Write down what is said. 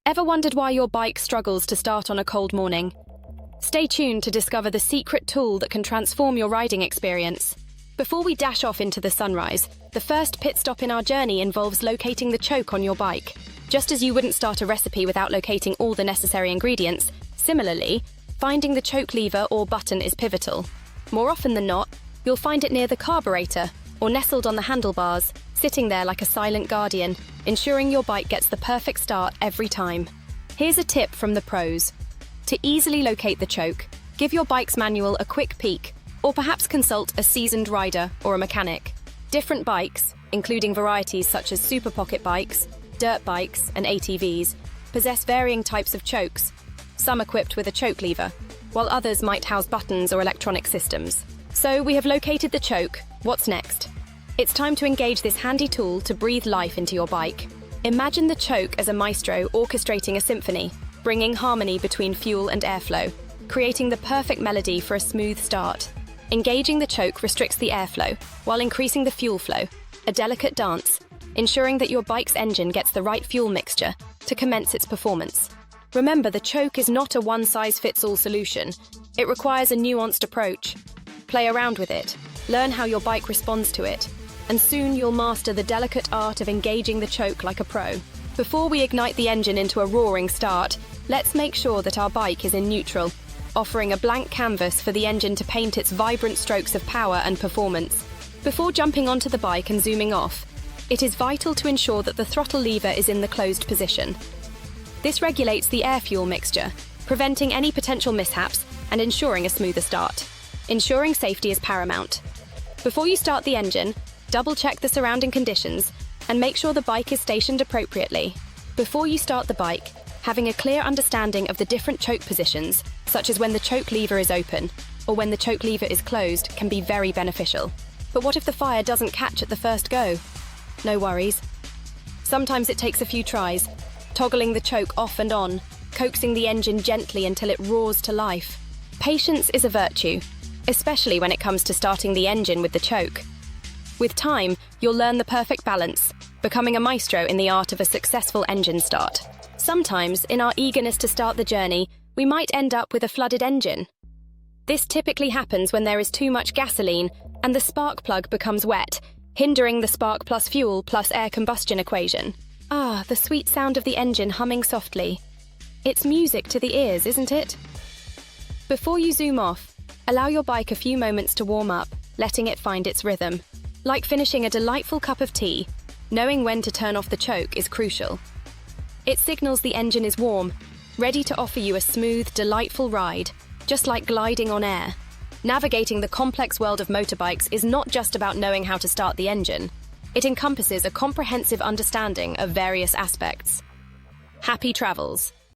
Ever wondered why your bike struggles to start on a cold morning? Stay tuned to discover the secret tool that can transform your riding experience. Before we dash off into the sunrise, the first pit stop in our journey involves locating the choke on your bike. Just as you wouldn't start a recipe without locating all the necessary ingredients, similarly, finding the choke lever or button is pivotal. More often than not, you'll find it near the carburetor or nestled on the handlebars, sitting there like a silent guardian, ensuring your bike gets the perfect start every time. Here's a tip from the pros. To easily locate the choke, give your bike's manual a quick peek, or perhaps consult a seasoned rider or a mechanic. Different bikes, including varieties such as super pocket bikes, dirt bikes, and ATVs, possess varying types of chokes, some equipped with a choke lever, while others might house buttons or electronic systems. So we have located the choke. What's next? It's time to engage this handy tool to breathe life into your bike. Imagine the choke as a maestro orchestrating a symphony, bringing harmony between fuel and airflow, creating the perfect melody for a smooth start. Engaging the choke restricts the airflow, while increasing the fuel flow, a delicate dance, ensuring that your bike's engine gets the right fuel mixture to commence its performance. Remember, the choke is not a one-size-fits-all solution. It requires a nuanced approach. Play around with it, learn how your bike responds to it, and soon you'll master the delicate art of engaging the choke like a pro. Before we ignite the engine into a roaring start, let's make sure that our bike is in neutral, offering a blank canvas for the engine to paint its vibrant strokes of power and performance. Before jumping onto the bike and zooming off, it is vital to ensure that the throttle lever is in the closed position. This regulates the air-fuel mixture, preventing any potential mishaps and ensuring a smoother start. Ensuring safety is paramount. Before you start the engine, double-check the surrounding conditions and make sure the bike is stationed appropriately. Before you start the bike, having a clear understanding of the different choke positions, such as when the choke lever is open or when the choke lever is closed, can be very beneficial. But what if the fire doesn't catch at the first go? No worries. Sometimes it takes a few tries, toggling the choke off and on, coaxing the engine gently until it roars to life. Patience is a virtue, especially when it comes to starting the engine with the choke. With time, you'll learn the perfect balance, becoming a maestro in the art of a successful engine start. Sometimes, in our eagerness to start the journey, we might end up with a flooded engine. This typically happens when there is too much gasoline and the spark plug becomes wet, hindering the spark plus fuel plus air combustion equation. Ah, the sweet sound of the engine humming softly. It's music to the ears, isn't it? Before you zoom off, allow your bike a few moments to warm up, letting it find its rhythm. Like finishing a delightful cup of tea, knowing when to turn off the choke is crucial. It signals the engine is warm, ready to offer you a smooth, delightful ride, just like gliding on air. Navigating the complex world of motorbikes is not just about knowing how to start the engine. It encompasses a comprehensive understanding of various aspects. Happy travels!